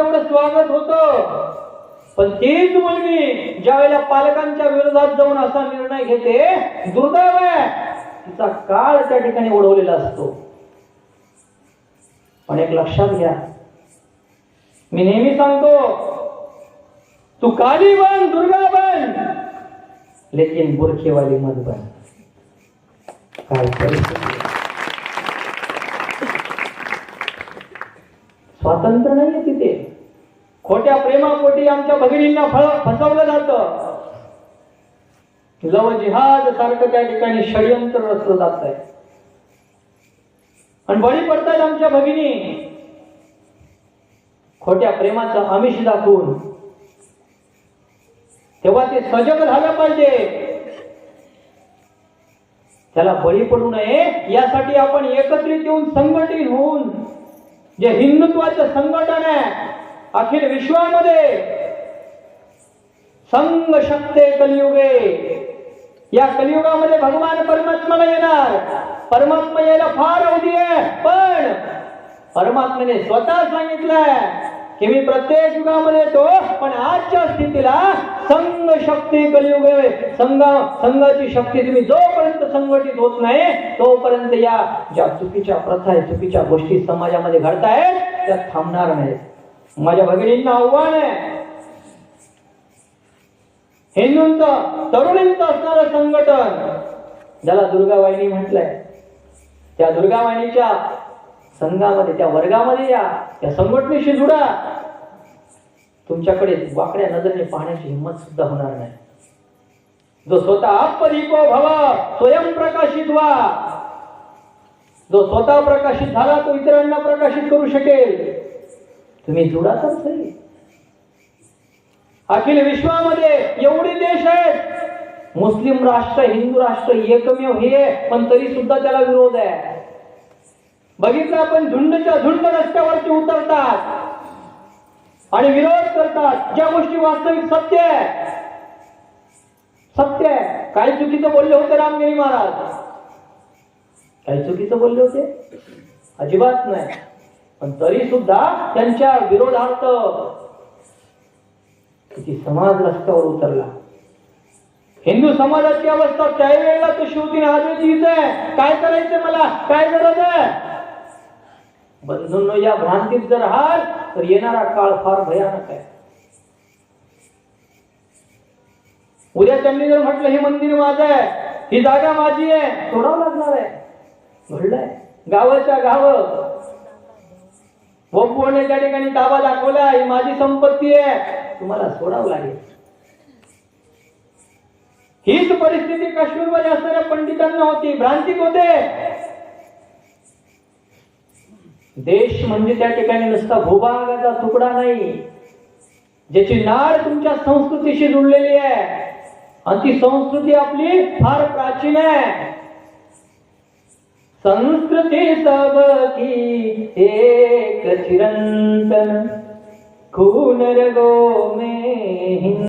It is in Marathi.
एवढं स्वागत होतं. पण तीच मुलगी ज्या वेळेला पालकांच्या विरोधात जाऊन असा निर्णय घेते, दुर्दैव आहे, तिचा काळ त्या ठिकाणी ओढवलेला असतो. पण एक लक्षात घ्या, मी नेहमी सांगतो, तू काली बन, दुर्गा बन, लेकिन बुरखेवाली मत बन. काय परिस्थिती, स्वातंत्र्य नाहीये तिथे. खोट्या प्रेमापोटी आमच्या भगिनींना फसवलं जातं. लव जिहाद सारखं त्या ठिकाणी षडयंत्र रचलं जात आहे आणि बळी पडतात आमच्या भगिनी खोट्या प्रेमाचं आमिष दाखवून. तेव्हा ते सजग झालं पाहिजे, त्याला बळी पडू नये यासाठी आपण एकत्रित येऊन संघटित होऊन जे हिंदुत्वाचं संघटन आहे अखिल विश्वामध्ये, संघ शक्ते कलियुगे, या कलियुगामध्ये भगवान परमात्मा येणार. परमात्मा यायला फार अवधी आहे, पण परमात्म्याने स्वतः सांगितलंय की मी प्रत्येक युगामध्ये येतो, पण आजच्या स्थितीला संघ शक्ती कलियुगे, संघाची शक्ती तुम्ही जोपर्यंत संघटित होत नाही तोपर्यंत या ज्या चुकीच्या प्रथा आहे, चुकीच्या गोष्टी समाजामध्ये घडतायत त्या थांबणार नाहीत. माझ्या भगिनींना आव्हान आहे, हिंदूंचं तरुणींचं असणारं संघटन ज्याला दुर्गावाहिनी म्हटलंय, त्या दुर्गावाहिनीच्या संघामध्ये, त्या वर्गामध्ये या, त्या संघटनेशी जुडा. तुमच्याकडे वाकड्या नजरेने पाहण्याची हिंमत सुद्धा होणार नाही. जो स्वतः आपदीपो भव, स्वयं प्रकाशित व्हा. जो स्वतः प्रकाशित झाला तो इतरांना प्रकाशित करू शकेल. तुम्ही जुडा तर सही. अखिल विश्वामध्ये एवढे देश आहेत, मुस्लिम राष्ट्र, हिंदू राष्ट्र एकमेव हे, पण तरी सुद्धा त्याला विरोध आहे. बघितलं आपण, झुंडच्या झुंड रस्त्यावरती उतरतात आणि विरोध करतात ज्या गोष्टी वास्तविक सत्य आहे. सत्य आहे. काही चुकीचं बोलले होते रामगिरी महाराज, काही चुकीचं बोलले होते अजिबात नाही, पण तरी सुद्धा त्यांच्या विरोधार्थ किती समाज रस्त्यावर उतरला. हिंदू समाजाची अवस्था त्यावेळेला तशी होती ना आजची आहे. काय करायचं, मला काय गरज आहे. बंधूंनो, या भ्रांतीत जर राहाल तर येणारा काळ फार भयानक आहे. उद्या त्यांनी जर म्हटलं हे मंदिर माझं आहे, ही जागा माझी आहे, सोडावं लागणार आहे. घडलंय गावाच्या गाव वपुने त्या ठिकाणी ताबा दाखवला, ही माझी संपत्ती आहे, तुम्हाला सोडावं लागेल. हीच परिस्थिती काश्मीरमध्ये असणाऱ्या पंडितांना होती, भ्रांतीत होते. देश म्हणजे त्या ठिकाणी नुसता भूभागाचा तुकडा नाही, ज्याची नाळ तुमच्या संस्कृतीशी जुळलेली आहे आणि ती संस्कृती आपली फार प्राचीन आहे. संस्कृती सबकी एक चिरंतन, खून रगों में